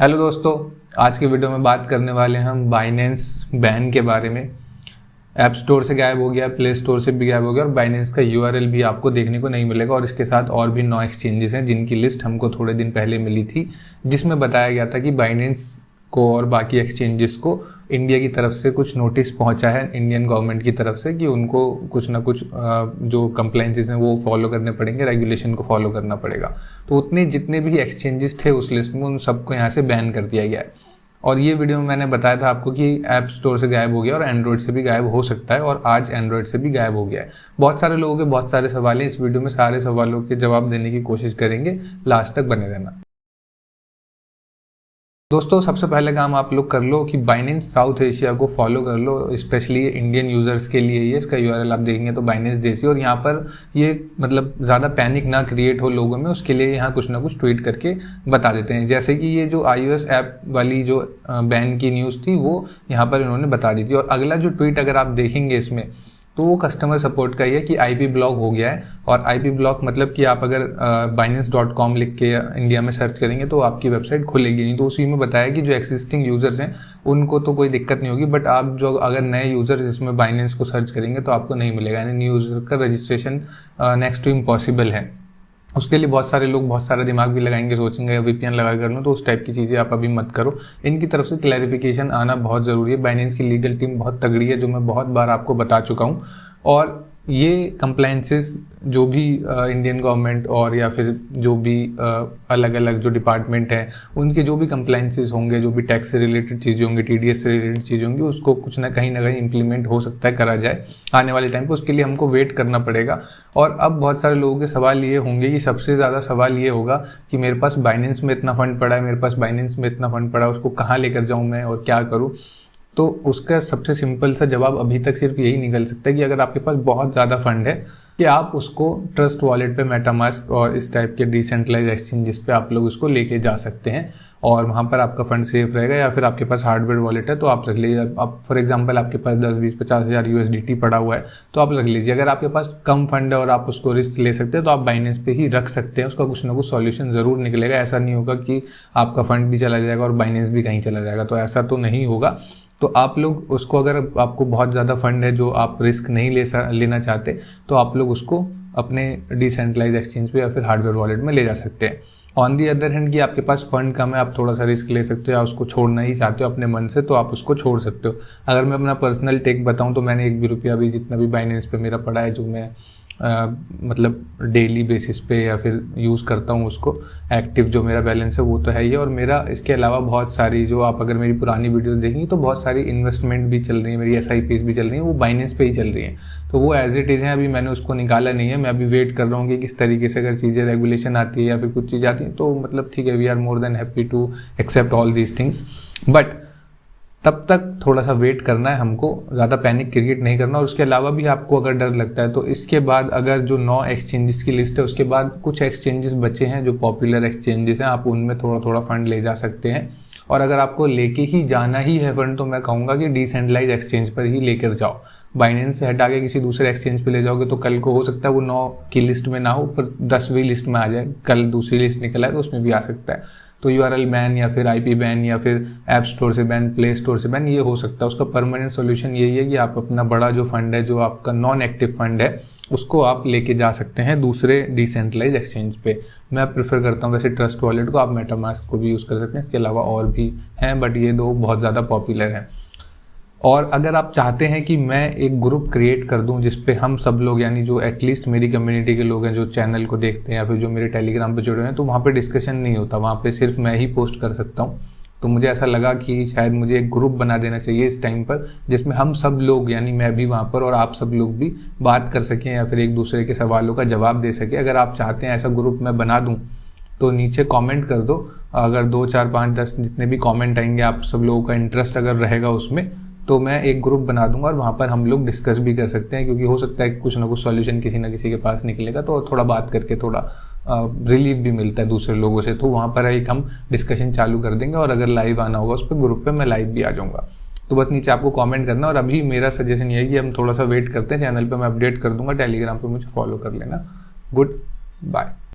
Hello दोस्तों, आज के वीडियो में बात करने वाले हैं हम बाइनेंस बैन के बारे में। ऐप स्टोर से गायब हो गया, प्ले स्टोर से भी गायब हो गया और बाइनेंस का यूआरएल भी आपको देखने को नहीं मिलेगा। और इसके साथ और भी 9 एक्सचेंजेस हैं जिनकी लिस्ट हमको थोड़े दिन पहले मिली थी, जिसमें बताया गया था कि बाइनेंस को और बाकी एक्सचेंजेस को इंडिया की तरफ से कुछ नोटिस पहुंचा है इंडियन गवर्नमेंट की तरफ से कि उनको कुछ ना कुछ जो कंप्लाइंसेस हैं वो फॉलो करने पड़ेंगे, रेगुलेशन को फॉलो करना पड़ेगा। तो उतने जितने भी एक्सचेंजेस थे उस लिस्ट में, उन सबको यहाँ से बैन कर दिया गया है। और ये वीडियो में मैंने बताया था आपको कि ऐप स्टोर से गायब हो गया और एंड्रॉयड से भी गायब हो सकता है, और आज एंड्रॉयड से भी गायब हो गया है। बहुत सारे लोगों के बहुत सारे सवाल हैं, इस वीडियो में सारे सवालों के जवाब देने की कोशिश करेंगे, लास्ट तक बने रहना। दोस्तों, सबसे पहले काम आप लोग कर लो कि बाइनेंस साउथ एशिया को फॉलो कर लो, स्पेशली इंडियन यूजर्स के लिए। ये इसका यूआरएल आप देखेंगे तो बाइनेंस देसी, और यहाँ पर ये मतलब ज़्यादा पैनिक ना क्रिएट हो लोगों में, उसके लिए यहाँ कुछ ना कुछ ट्वीट करके बता देते हैं। जैसे कि ये जो iOS ऐप वाली जो बैन की न्यूज़ थी वो यहाँ पर इन्होंने बता दी थी। और अगला जो ट्वीट अगर आप देखेंगे इसमें, तो वो कस्टमर सपोर्ट का ही है कि आईपी ब्लॉक हो गया है। और आईपी ब्लॉक मतलब कि आप अगर binance.com लिख के इंडिया में सर्च करेंगे तो आपकी वेबसाइट खुलेगी नहीं। तो उसी में बताया कि जो एक्सिस्टिंग यूजर्स हैं उनको तो कोई दिक्कत नहीं होगी, बट आप जो अगर नए यूजर्स इसमें बाइनेंस को सर्च करेंगे तो आपको नहीं मिलेगा, यानी न्यू यूजर का रजिस्ट्रेशन नेक्स्ट टू इम्पॉसिबल है। उसके लिए बहुत सारे लोग बहुत सारा दिमाग भी लगाएंगे, सोचेंगे वीपीएन लगा कर लूँ, तो उस टाइप की चीज़ें आप अभी मत करो। इनकी तरफ से क्लैरिफिकेशन आना बहुत ज़रूरी है। बाइनेंस की लीगल टीम बहुत तगड़ी है, जो मैं बहुत बार आपको बता चुका हूँ। और ये कंप्लाइंसेस जो भी इंडियन गवर्नमेंट और या फिर जो भी अलग अलग जो डिपार्टमेंट हैं उनके जो भी कंप्लाइंसेस होंगे, जो भी टैक्स से रिलेटेड चीज़ें होंगी, टीडीएस से रिलेटेड चीज़ें होंगी, उसको कुछ ना कहीं इम्प्लीमेंट हो सकता है, करा जाए आने वाले टाइम पे। उसके लिए हमको वेट करना पड़ेगा। और अब बहुत सारे लोगों के सवाल ये होंगे कि सबसे ज़्यादा सवाल ये होगा कि मेरे पास बाइनेंस में इतना फंड पड़ा है, मेरे पास बाइनेंस में इतना फंड पड़ा है, उसको कहाँ लेकर जाऊँ मैं और क्या करूँ। तो उसका सबसे सिंपल सा जवाब अभी तक सिर्फ यही निकल सकता है कि अगर आपके पास बहुत ज़्यादा फंड है कि आप उसको ट्रस्ट वॉलेट पे, मेटामास्क और इस टाइप के डिसेंट्रलाइज एक्सचेंजेस पे आप लोग उसको लेके जा सकते हैं और वहाँ पर आपका फंड सेफ रहेगा। या फिर आपके पास हार्डवेयर वॉलेट है तो आप रख लीजिए। अब फॉर एग्जांपल आपके पास 10, 20, 50 हज़ार USDT पड़ा हुआ है तो आप रख लीजिए। अगर आपके पास कम फंड है और आप उसको रिस्क ले सकते हैं तो आप बाइनेंस पे ही रख सकते हैं। उसका कुछ ना कुछ सॉल्यूशन ज़रूर निकलेगा। ऐसा नहीं होगा कि आपका फंड भी चला जाएगा और बाइनेंस भी कहीं चला जाएगा, तो ऐसा तो नहीं होगा। तो आप लोग उसको, अगर आपको बहुत ज़्यादा फंड है जो आप रिस्क नहीं लेना चाहते, तो आप लोग उसको अपने डिसेंट्रलाइज एक्सचेंज पे या फिर हार्डवेयर वॉलेट में ले जा सकते हैं। ऑन दी अदर हैंड कि आपके पास फंड कम है, आप थोड़ा सा रिस्क ले सकते हो या उसको छोड़ना ही चाहते हो अपने मन से, तो आप उसको छोड़ सकते हो। अगर मैं अपना पर्सनल टेक बताऊं तो मैंने 1 भी रुपया भी जितना भी बाइनेंस पे मेरा पड़ा है, जो मैं मतलब डेली बेसिस पे या फिर यूज़ करता हूँ उसको, एक्टिव जो मेरा बैलेंस है वो तो है ही। और मेरा इसके अलावा बहुत सारी, जो आप अगर मेरी पुरानी वीडियोस देखेंगे तो बहुत सारी इन्वेस्टमेंट भी चल रही है, मेरी SIPs भी चल रही हैं, वो बाइनेंस पे ही चल रही हैं। तो वो एज इट इज़ हैं, अभी मैंने उसको निकाला नहीं है। मैं अभी वेट कर रहा हूँ कि किस तरीके से अगर चीज़ें रेगुलेशन आती है या फिर कुछ चीज़ आती है तो मतलब ठीक है, we are more than happy to accept all these things. But तब तक थोड़ा सा वेट करना है हमको, ज़्यादा पैनिक क्रिएट नहीं करना। और उसके अलावा भी आपको अगर डर लगता है तो इसके बाद अगर जो 9 एक्सचेंजेस की लिस्ट है उसके बाद कुछ एक्सचेंजेस बचे हैं जो पॉपुलर एक्सचेंजेस हैं, आप उनमें थोड़ा थोड़ा फंड ले जा सकते हैं। और अगर आपको लेके ही जाना ही है फंड तो मैं कहूँगा कि डिसेंट्रलाइज एक्सचेंज पर ही लेकर जाओ। बाइनेंस से हटा के किसी दूसरे एक्सचेंज पे ले जाओगे तो कल को हो सकता है वो 9 की लिस्ट में ना हो पर 10वीं लिस्ट में आ जाए। कल दूसरी लिस्ट निकला है तो उसमें भी आ सकता है। तो यूआरएल बैन या फिर IP बैन या फिर ऐप स्टोर से बैन, प्ले स्टोर से बैन, ये हो सकता है। उसका परमानेंट सोल्यूशन यही है कि आप अपना बड़ा जो फंड है, जो आपका नॉन एक्टिव फंड है, उसको आप लेके जा सकते हैं दूसरे डिसेंट्रलाइज एक्सचेंज पे। मैं प्रेफर करता हूँ वैसे ट्रस्ट वॉलेट को, आप मेटामास्क को भी यूज़ कर सकते हैं। इसके अलावा और भी हैं बट ये 2 बहुत ज़्यादा पॉपुलर हैं। और अगर आप चाहते हैं कि मैं एक ग्रुप क्रिएट कर दूं जिस पे हम सब लोग, यानी जो एटलीस्ट मेरी कम्युनिटी के लोग हैं जो चैनल को देखते हैं या फिर जो मेरे टेलीग्राम पे जुड़े हुए हैं, तो वहाँ पे डिस्कशन नहीं होता, वहाँ पे सिर्फ मैं ही पोस्ट कर सकता हूँ। तो मुझे ऐसा लगा कि शायद मुझे एक ग्रुप बना देना चाहिए इस टाइम पर, जिसमें हम सब लोग, यानी मैं भी वहाँ पर और आप सब लोग भी बात कर सकें या फिर एक दूसरे के सवालों का जवाब दे सकें। अगर आप चाहते हैं ऐसा ग्रुप मैं बना दूँ तो नीचे कमेंट कर दो। अगर 2, 4, 5, 10 जितने भी कमेंट आएंगे, आप सब लोगों का इंटरेस्ट अगर रहेगा उसमें, तो मैं एक ग्रुप बना दूंगा और वहाँ पर हम लोग डिस्कस भी कर सकते हैं। क्योंकि हो सकता है कुछ ना कुछ सॉल्यूशन किसी ना किसी के पास निकलेगा, तो थोड़ा बात करके थोड़ा रिलीफ भी मिलता है दूसरे लोगों से। तो वहाँ पर एक हम डिस्कशन चालू कर देंगे और अगर लाइव आना होगा उस पर ग्रुप पे मैं लाइव भी आ जाऊँगा। तो बस नीचे आपको कमेंट करना। और अभी मेरा सजेशन ये है कि हम थोड़ा सा वेट करते हैं, चैनल पर मैं अपडेट कर दूंगा, टेलीग्राम पर मुझे फॉलो कर लेना। Good bye.